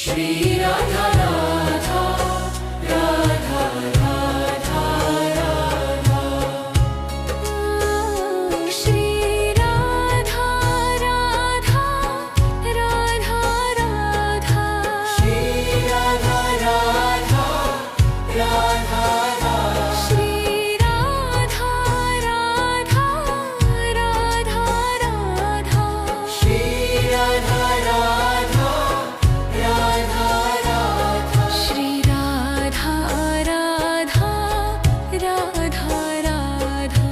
Shri Radha Radha Radha Radha Radha Shri Radha Radha Radha Radha Shri Radha Radha Radha Radha Shri Radha Radha Radha Radha Shri Radha Radha Shri Radha Radha Radha Radha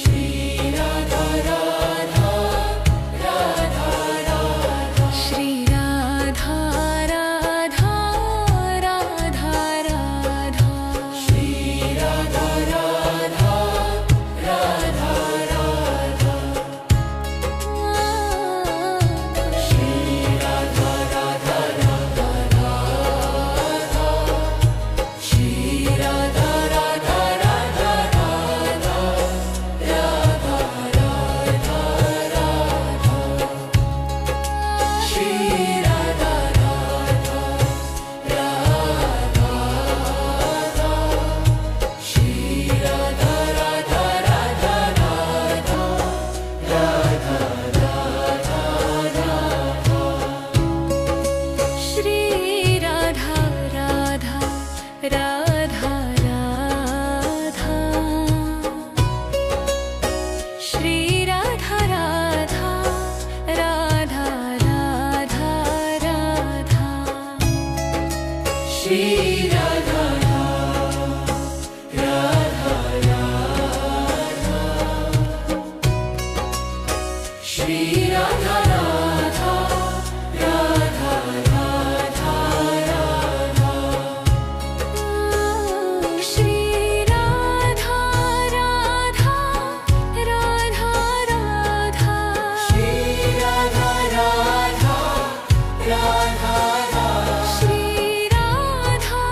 Shri Radha Radha Radha Radha Shri Radha Radha Radha Radha Shri Radha Radha Radha Radha Shri Radha Radha Radha Shri Radha Radha Radha Radha Radha Radha Radha Shri Radha Radha Radha Shri Radha Radha Radha Radha Radha Radha Radha Shri Radha Radha Radha Radha Shri Radha Radha Radha Radha Radha Shri Radha Radha Radha Shri Radha Radha Radha Radha Radha Shri Radha Radha Radha Radha Shri Radha Radha Radha Radha Shri Radha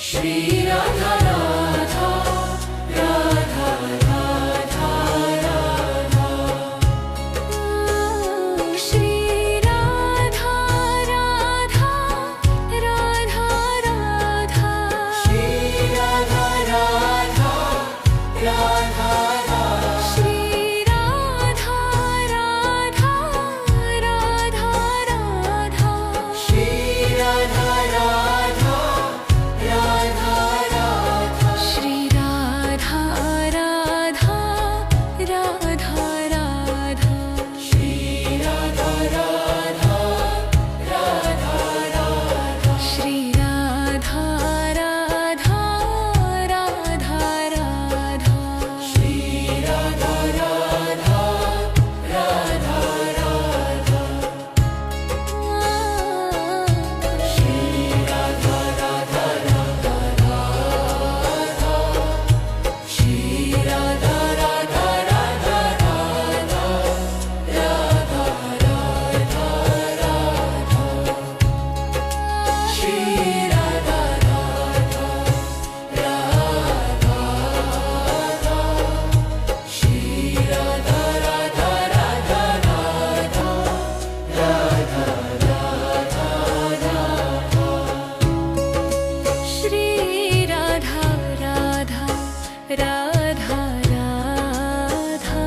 Shri Radha Radha Radha Radha Radha Shri Radha Radha Radha Radha Shri Radha Radha Radha Shri Radha Radha Radha Radha Shri Radha Radha Radha Radha Shri Radha Radha Radha Radha Shri Radha Radha Radha Radha Shri Radha Radha Radha Radha Shri Radha Radha Radha Radha Shri Radha Radha Radha Radha Shri Radha Radha Radha Radha Radha Radha Radha Shri Radha Radha Radha Shri Radha Radha Radha Radha Radha Radha Radha Shri Radha Radha Radha Radha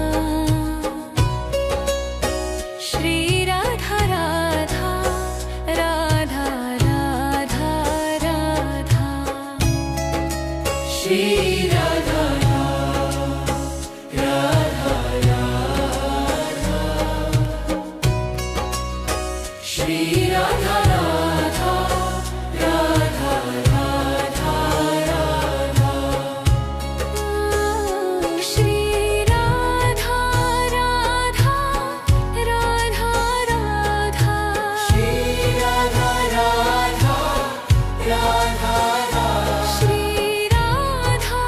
Shri Radha Radha Radha Radha Radha Shri Radha Radha Radha Shri Radha Radha Radha Radha Radha Shri Radha Radha Radha Radha Shri Radha Radha Radha Radha Shri Radha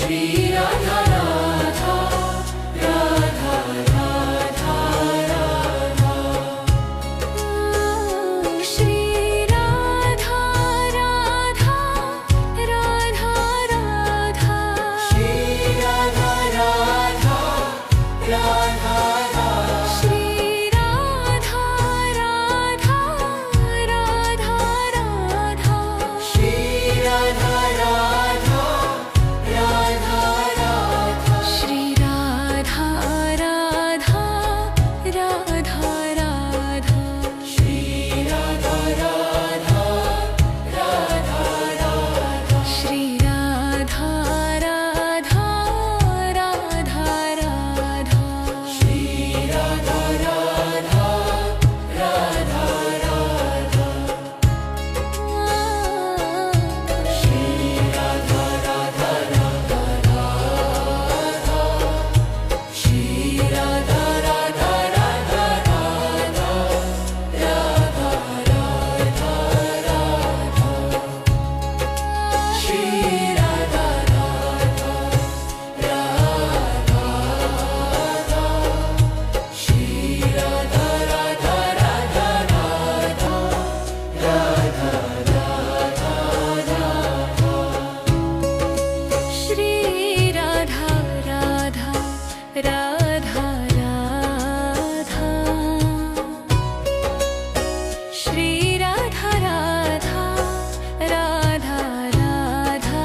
Shri Radha Radha, Radha Radha Radha. Shri Radha Radha, Radha Radha. Shri Radha Radha, Radha Radha. Shri Radha Radha, Radha Radha. Shri Radha Radha, Radha Radha. Shri Radha Radha, Radha Radha. Shri Radha Radha, Radha Radha. Shri Radha Radha, Radha Radha. Shri Radha Radha, Radha Radha. Shri Radha Radha Radha Radha. Shri Radha Radha Radha Radha. Radha Radha Radha. Shri Radha Radha Radha Radha. Shri Radha Radha Radha Radha. Radha Radha Radha. Shri Radha Radha, Radha Radha. Shri Radha Radha, Radha Radha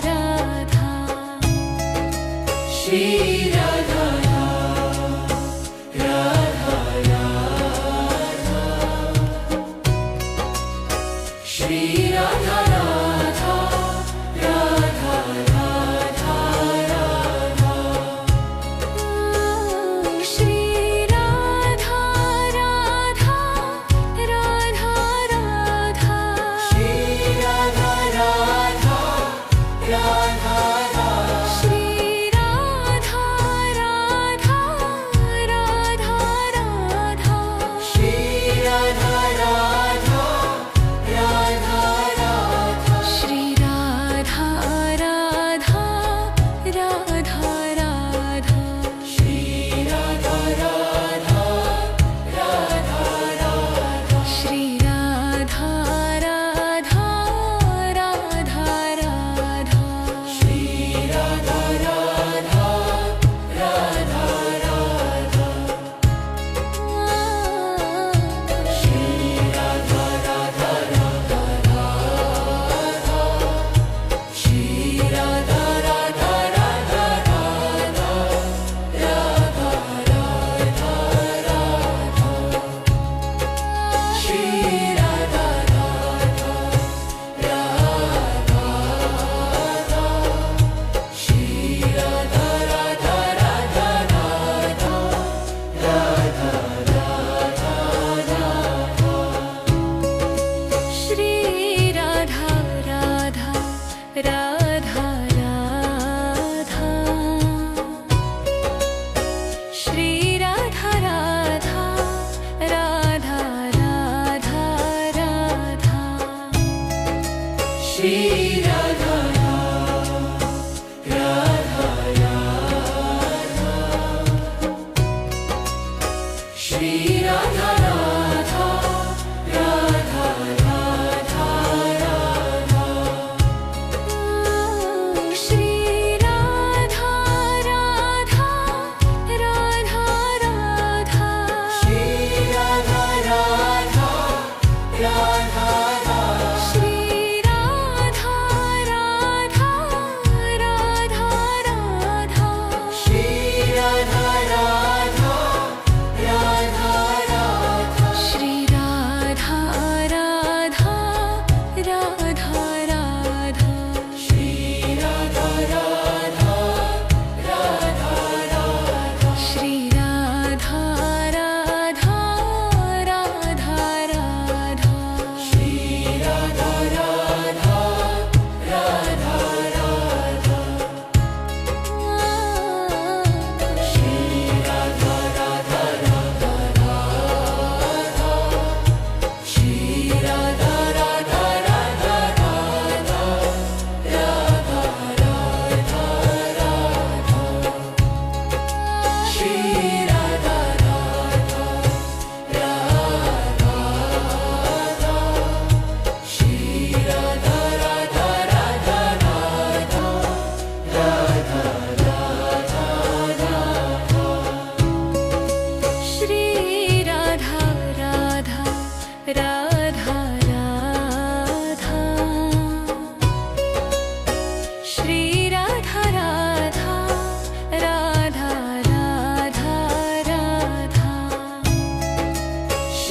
Radha. Shri Radha Radha Radha. Shri Radha Radha, Radha Radha Radha. Shri Radha Radha, Radha Radha. Shri Radha Radha, Radha Radha. Shri Radha Radha,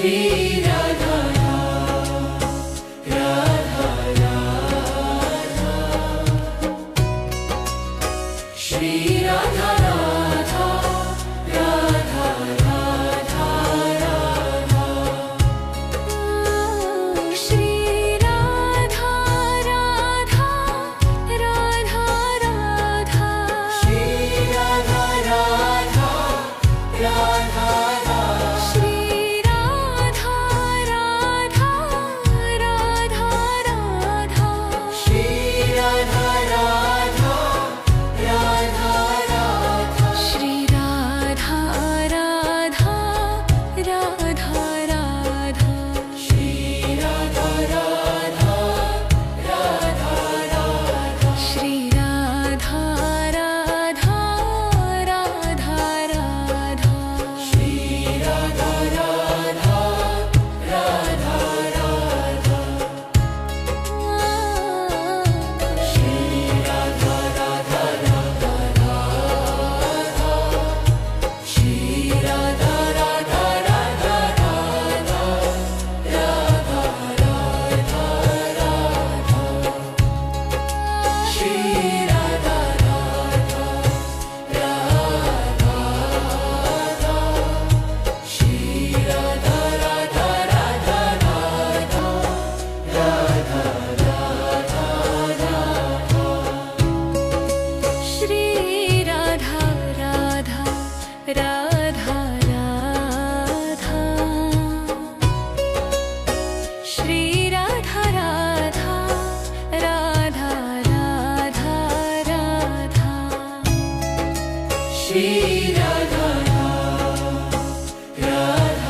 Shri Radha Radha Radha Shri Radha Radha Radha Radha Radha Shri Radha Radha Radha Radha Shri Radha Radha Radha Shri Radha Radha Radha Radha Shri Radha Radha Radha Radha Shri Radha Radha Radha Radha Shri Radha Radha Radha Radha Shri Radha Radha Radha Radha Shri Radha Radha Radha Radha Shri Radha Radha Radha Radha Shri Radha Radha Radha Radha Radha Radha Radha Shri Radha Radha Radha Shri Radha Radha Radha Radha Shri Radha Radha Radha Radha Shri Radha Radha Radha Radha Radha Shri Radha Radha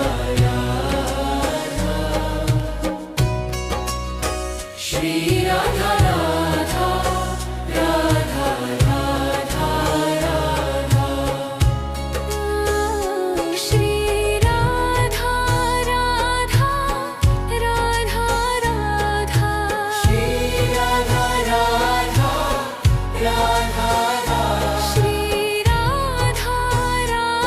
Radha Shri Radha Radha Radha Radha Radha Shri Radha Radha Radha Radha Shri Radha Radha Radha Shri Radha Radha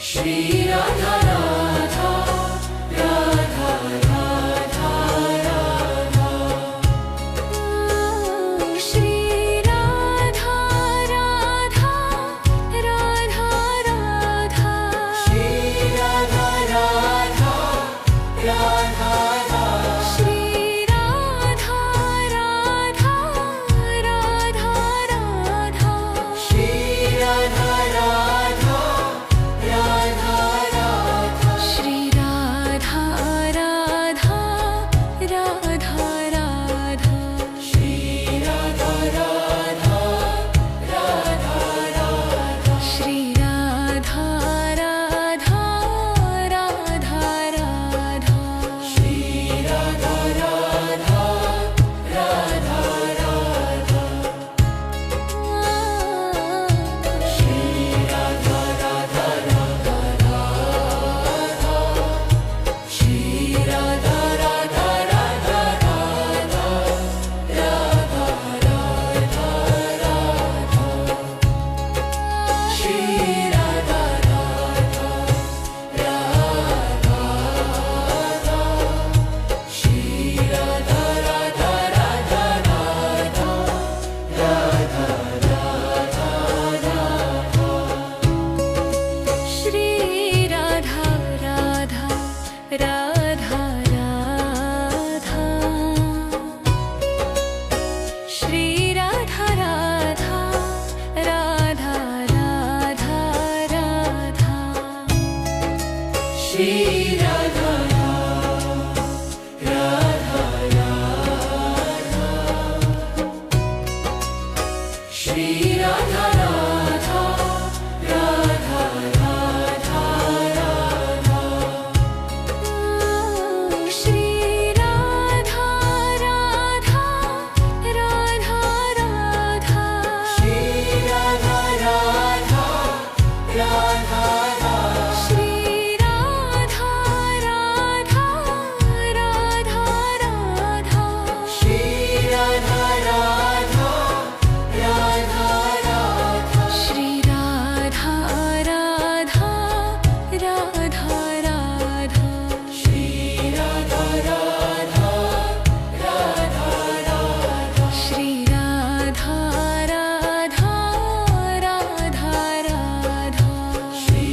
Shri Radha Radha, Radha Radha Radha. Shri Radha Radha, Radha Radha. Shri Radha Radha, Radha Radha. Shri Radha Radha, Radha Radha. Shri Radha Radha, Radha Radha. Shri Radha Radha, Radha Radha. Shri Radha Radha, Radha Radha. Shri Radha Radha, Radha Radha. Shri Radha Radha, Radha Radha. Shri Radha Radha Radha Radha. Shri Radha Radha Radha Radha. Radha Radha Radha. Shri Radha Radha Radha Radha. Shri Radha Radha Radha Radha. Radha Radha Radha. Shri Radha Radha, Radha Radha. Shri Radha Radha, Radha Radha Radha. Shri Radha Radha Radha. Shri Radha Radha, Radha Radha Radha. Shri Radha Radha, Radha Radha. Shri Radha Radha, Radha Radha. Shri Radha Radha, Radha Radha. Shri Radha Radha, Radha Radha. Shri Radha Radha, Radha Radha. Shri Radha Radha, Radha Radha. Shri Radha Radha, Radha Radha. Shri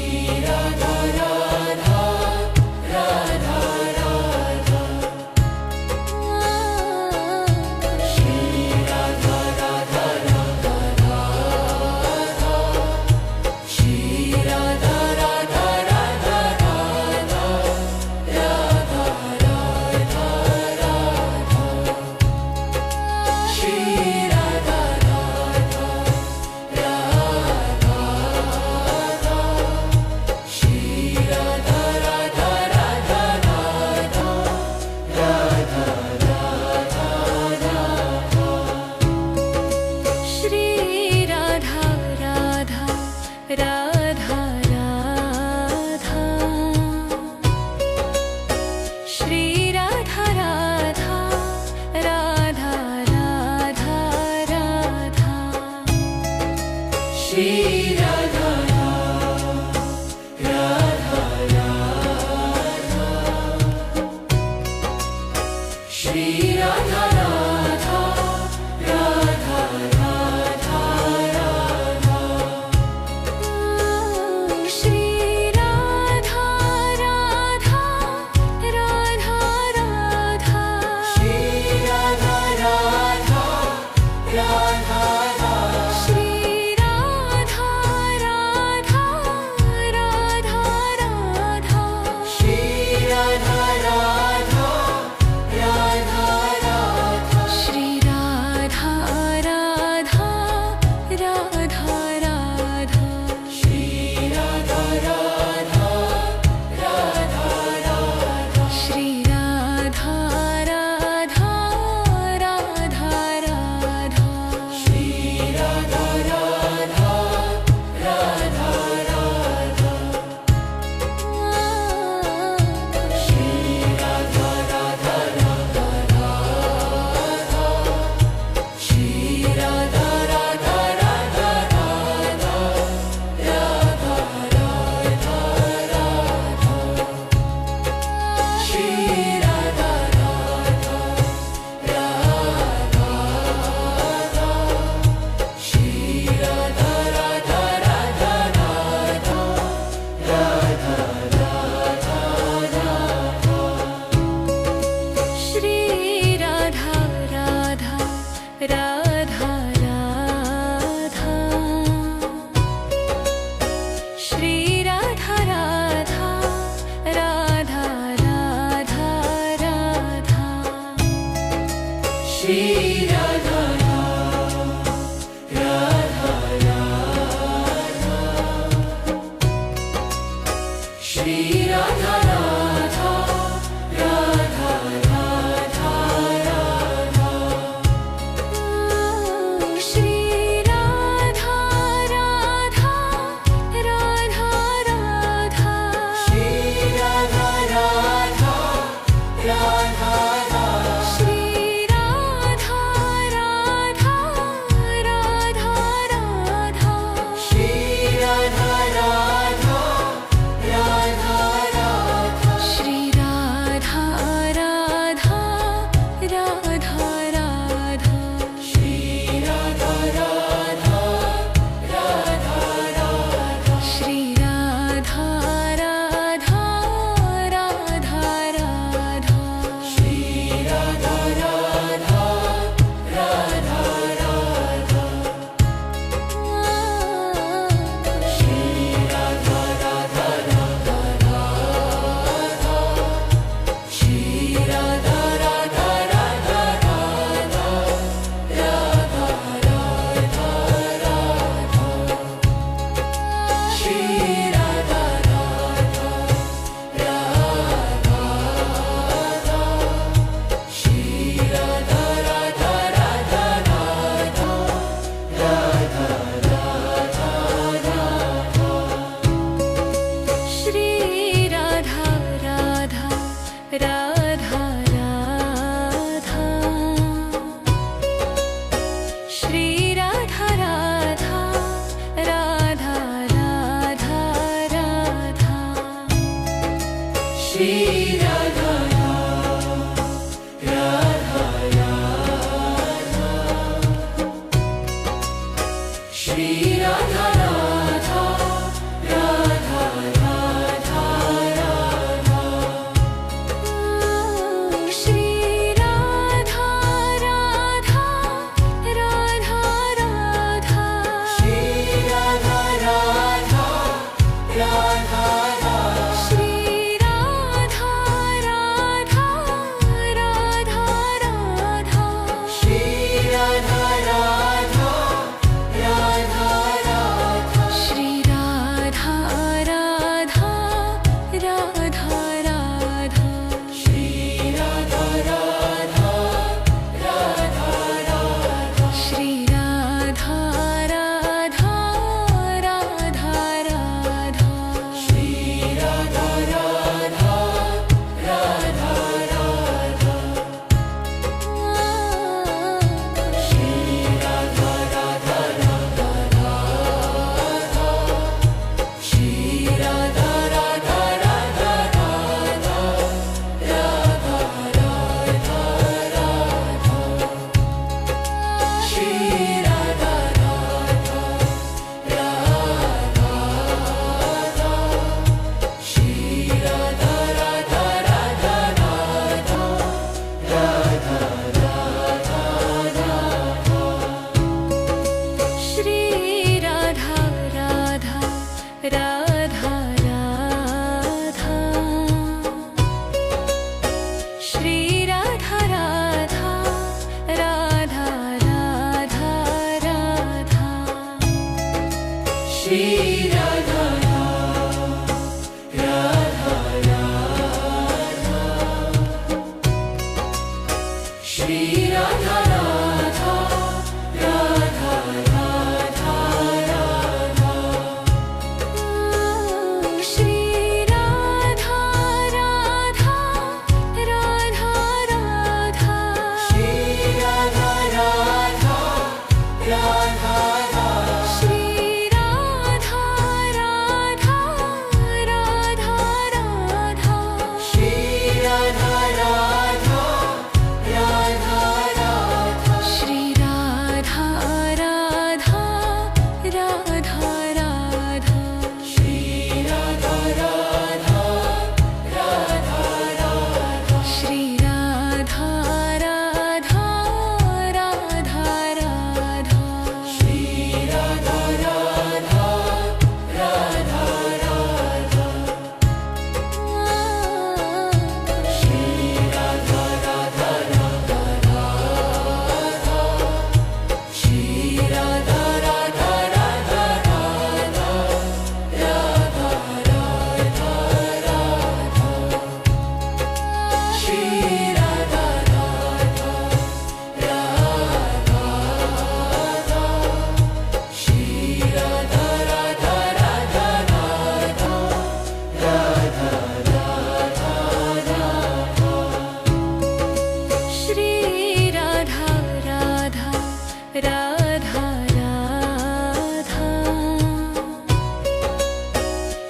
Shri Radha Radha Radha Radha Radha Shri Radha Radha Radha Radha Shri Radha Radha Radha Shri Radha Radha Radha Radha Shri Radha Radha Radha Radha Shri Radha Radha Radha Radha Shri Radha Radha Radha Radha Shri Radha Radha Radha Radha Shri Radha Radha Radha Radha Shri Radha Radha Radha Radha Shri Radha Radha Radha Radha Radha Radha Radha Shri Radha Radha Radha Shri Radha Radha Radha Radha Radha Radha Radha Shri Radha Radha Radha Radha Shri Radha Radha Radha Radha Radha Shri Radha Radha Radha Shri Radha Radha Radha Radha Radha Shri Radha Radha Radha Radha Shri Radha Radha Radha Shri Radha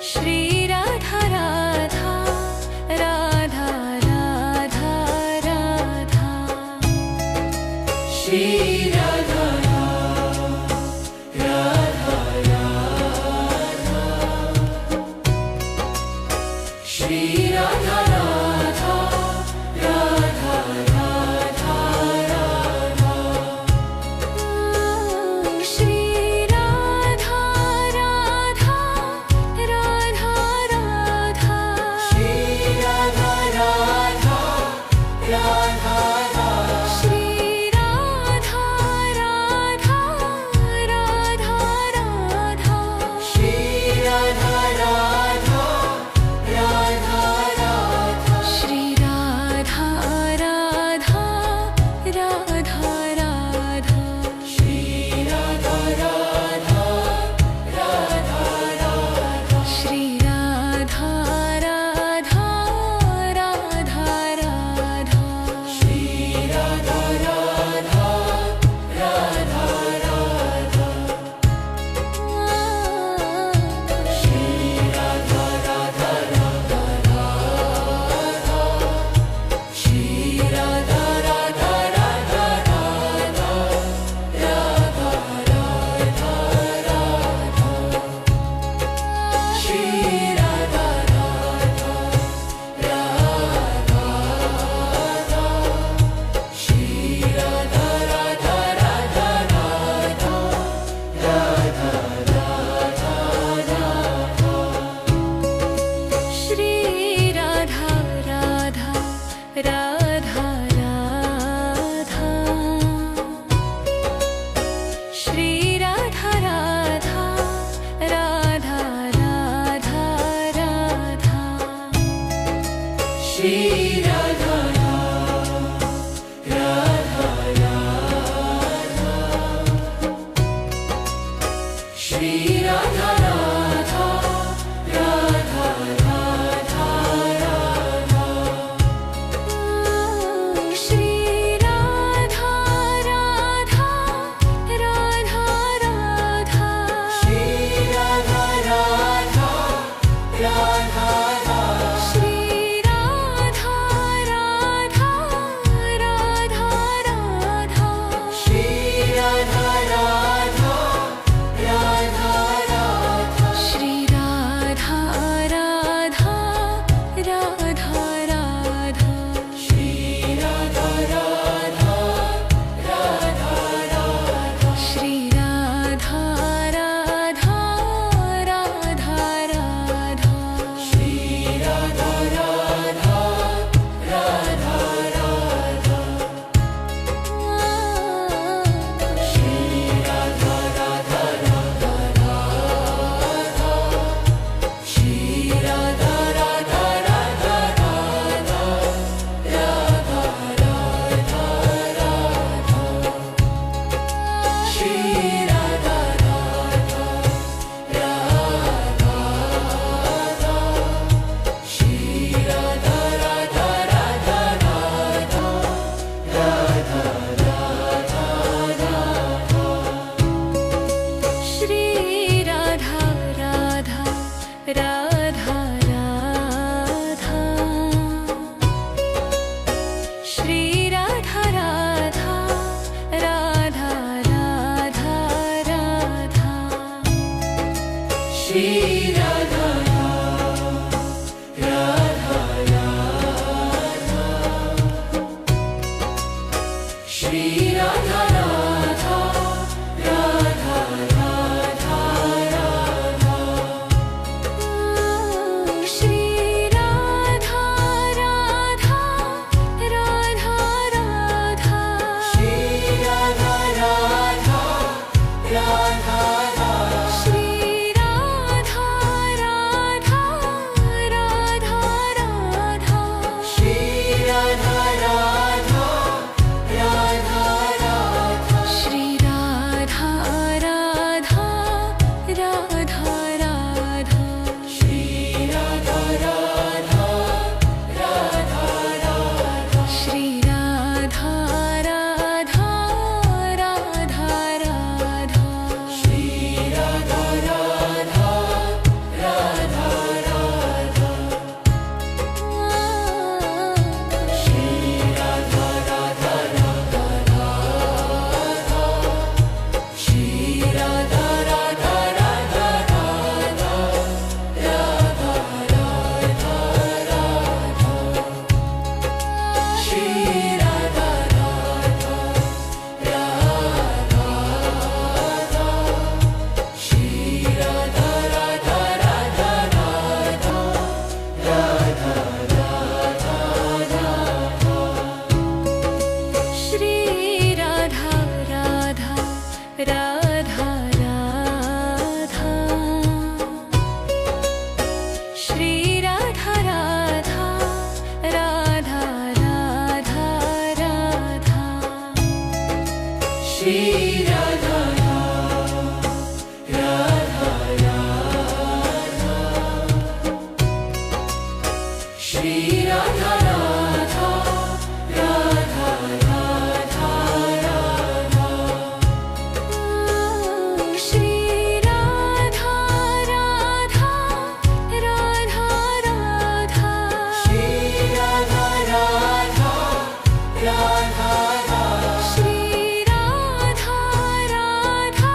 Shri Radha Radha Radha Radha Radha Shri Radha Radha Radha Shri Radha Radha Radha Radha Radha Shri Radha Radha Radha Radha Shri Radha Radha Radha Radha Shri Radha Radha Radha Radha Shri Radha Radha Radha Radha Shri Radha Radha Radha Radha Shri Radha Radha Radha Radha Shri Radha Radha Radha Radha Shri Radha Radha Radha Radha Shri Radha Radha Radha Radha Shri Radha Radha Radha Radha Radha Radha Radha Shri Radha Radha Radha Shri Radha Radha Radha Radha Radha Radha Radha Shri Radha Radha Radha Radha Shri Radha Radha Radha Radha Radha Shri Radha Radha Radha Shri Radha Radha Radha Radha Radha Shri Radha Radha Radha Radha Shri Radha Radha Radha Radha Shri Radha Shri Radha Radha Radha Radha Radha Shri Radha Radha Radha Shri Radha Radha Radha Radha Radha Shri Radha Radha Radha Radha Shri Radha Radha Radha Shri Radha Radha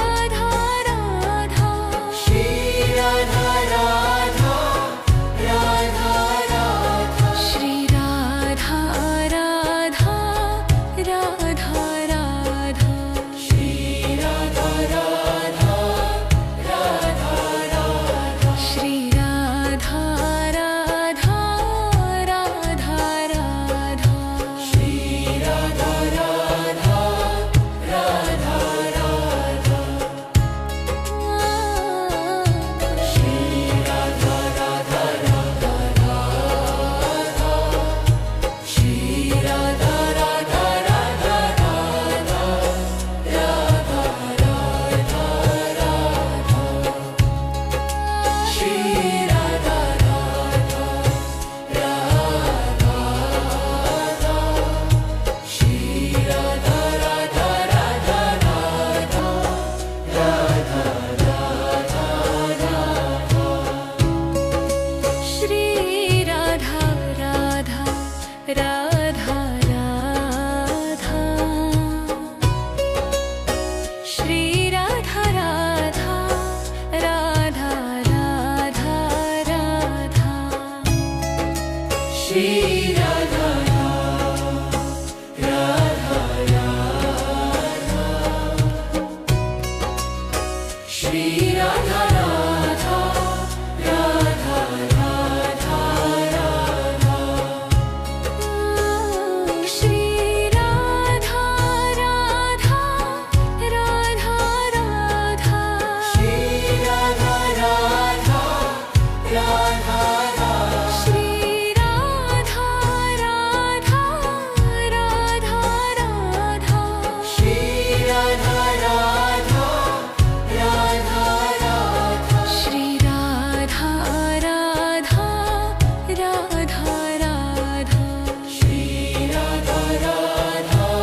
Radha Radha Shri Radha Radha Radha Radha Shri Radha Radha Radha Radha Shri Radha Radha Radha Radha Shri Radha Radha Radha Radha Shri Radha Radha Radha Radha Shri Radha Radha Radha Radha Shri Radha Radha Radha Radha Radha Radha Radha Shri Radha Radha Radha Shri Radha Radha Radha Radha Radha Radha Radha Shri Radha Radha Radha Radha Shri Radha Radha Radha Radha Radha Shri Radha Radha Radha Shri Radha Radha Radha Radha Radha Shri Radha Radha Radha Radha Shri Radha Radha Radha Shri Radha Radha Radha Radha Shri Radha Radha Radha Radha Shri Radha Radha Radha Radha Shri Radha Radha Radha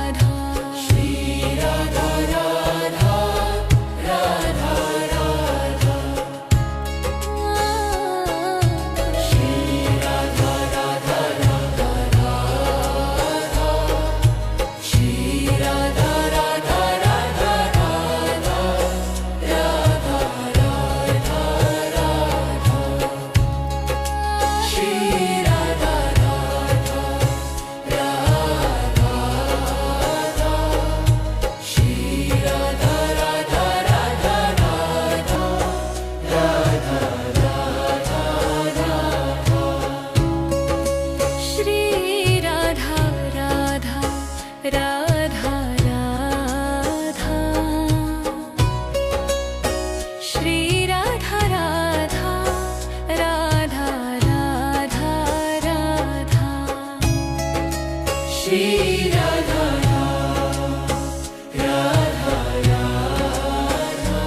Radha Shri Radha Radha Radha Radha Shri Radha Radha Radha Radha Shri Radha Radha Radha Radha Shri Radha Radha Radha Radha Radha Radha Radha Shri Radha Radha Radha Shri Radha Radha Radha Radha Radha Radha Radha Shri Radha Radha Radha Radha Shri Radha Radha Radha Radha Radha Shri Radha Radha Radha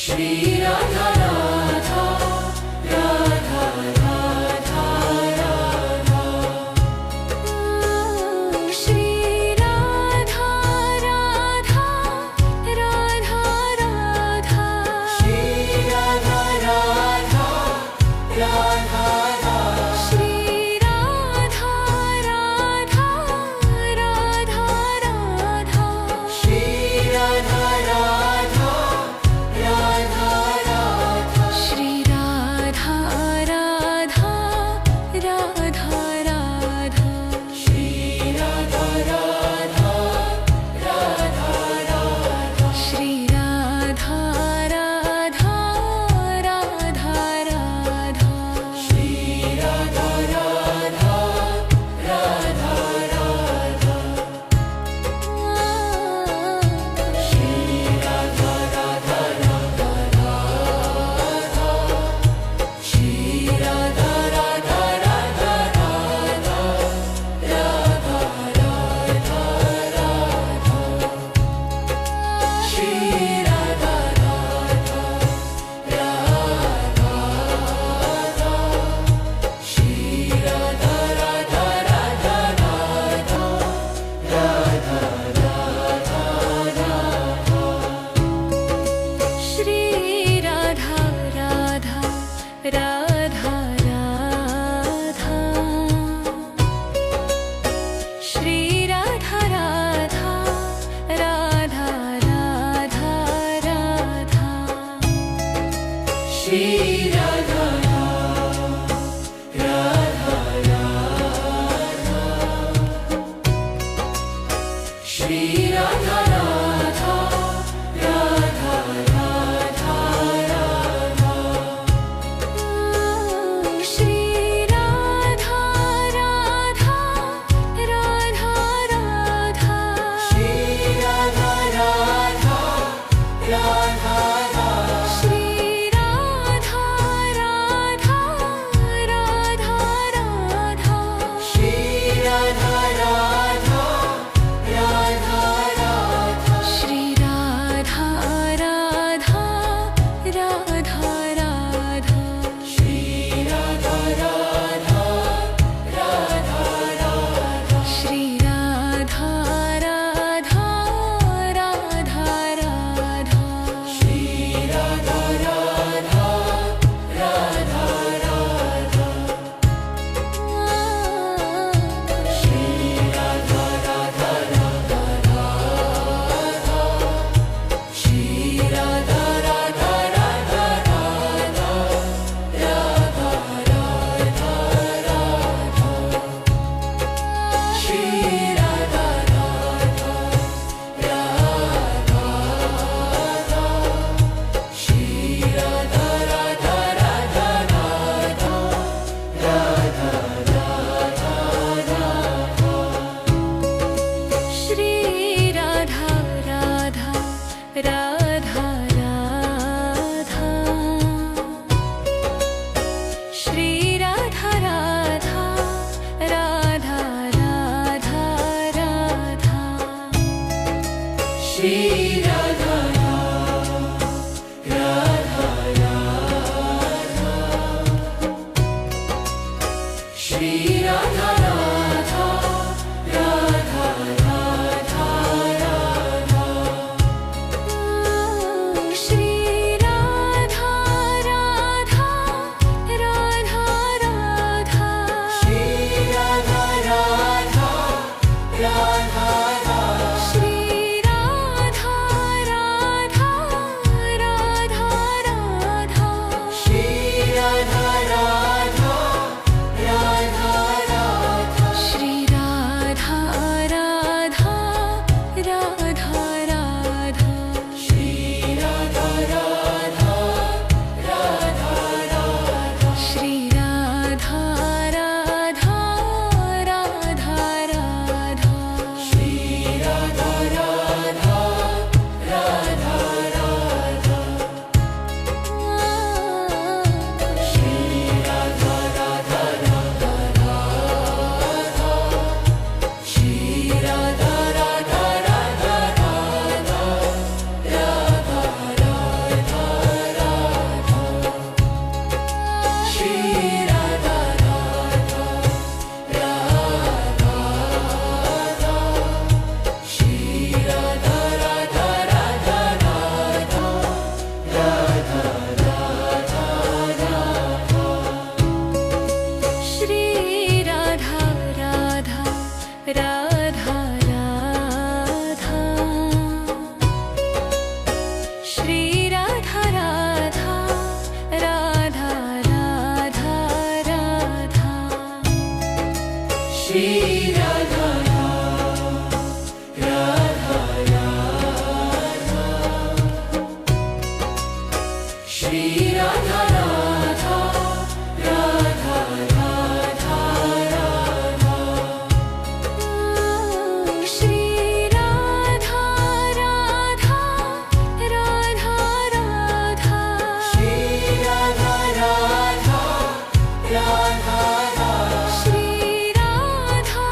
Shri Radha Radha Radha Radha Radha Shri Radha Radha Radha Radha Radha Shri Radha Radha Radha Shri Radha Radha Radha Radha Radha Shri Radha Radha Radha Radha Shri Radha Radha Radha Shri Radha Radha Radha Radha Shri Radha Radha Radha Radha Shri Radha Radha Radha Radha Shri Radha Radha Radha Radha Shri Radha Radha Radha Radha Shri Radha Radha Radha Radha Shri Radha Radha Radha Radha Shri Radha Radha Radha Radha Radha Radha Radha Shri Radha Radha Radha Shri Radha Radha Radha Radha Shri Radha Radha Radha Radha Shri Radha Radha Radha Radha Radha Shri Radha Radha Radha Shri Radha Radha Radha Radha Radha Shri Radha Radha Radha Radha Shri Radha Radha Radha Shri Radha Radha Radha Radha Shri Radha Radha Radha Radha Shri Radha Radha Radha Radha Shri Radha Radha Radha Radha Shri Radha Radha Radha Radha Shri Radha Radha Radha Radha Shri Radha Radha Radha Radha Shri Radha Radha Radha Radha Radha Radha Radha Shri Radha Radha Radha Shri Radha Radha Radha Radha Radha Shri Radha Radha Radha Radha Shri Radha Radha Radha Radha Radha Shri Radha Radha Radha Shri Radha Radha Radha Radha Radha Shri Radha Radha Radha Radha Shri Radha Radha Radha Shri Radha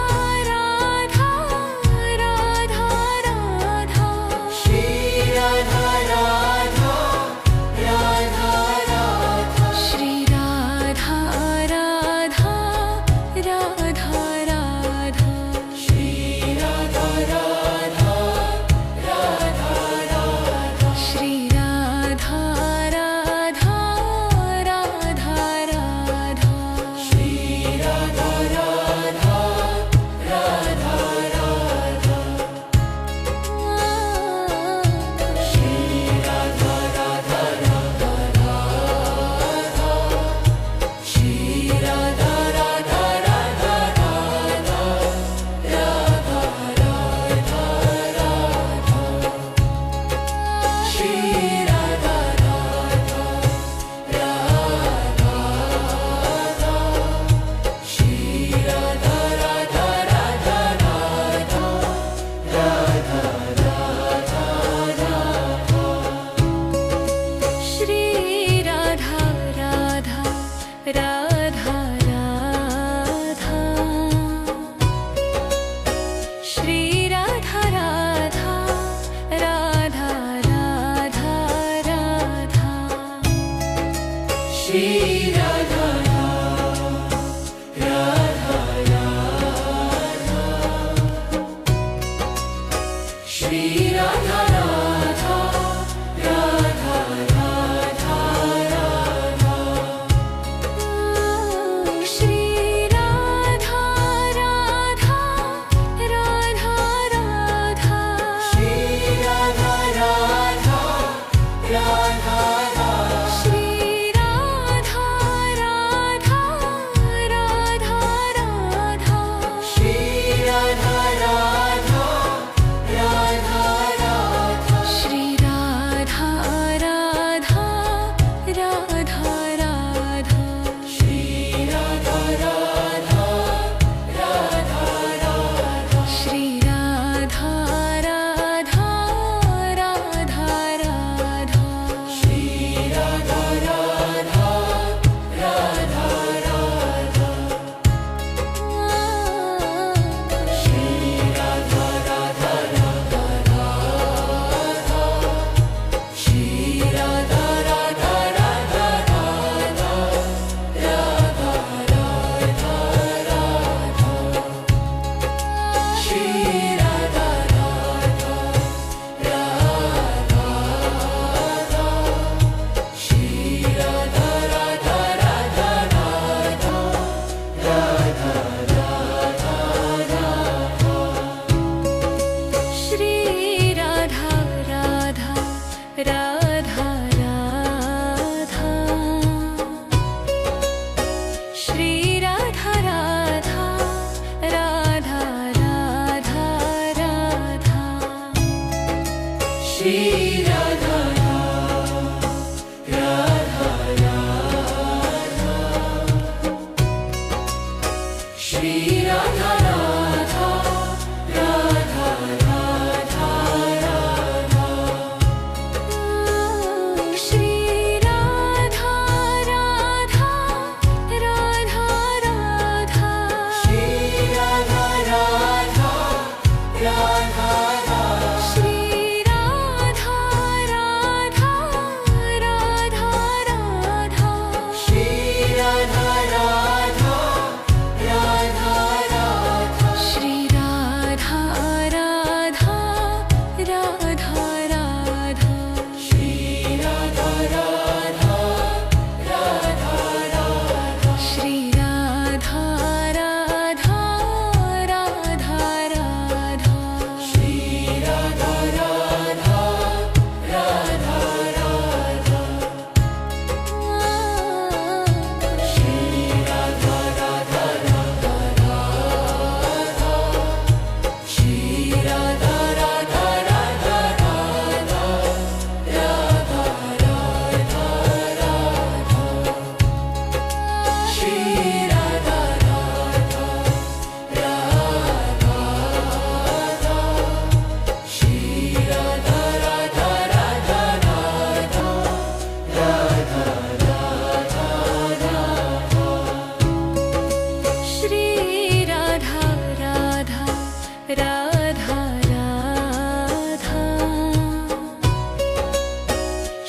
Radha Radha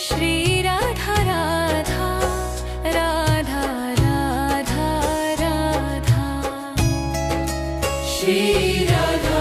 Shri Radha Radha Radha Radha Radha Shri Radha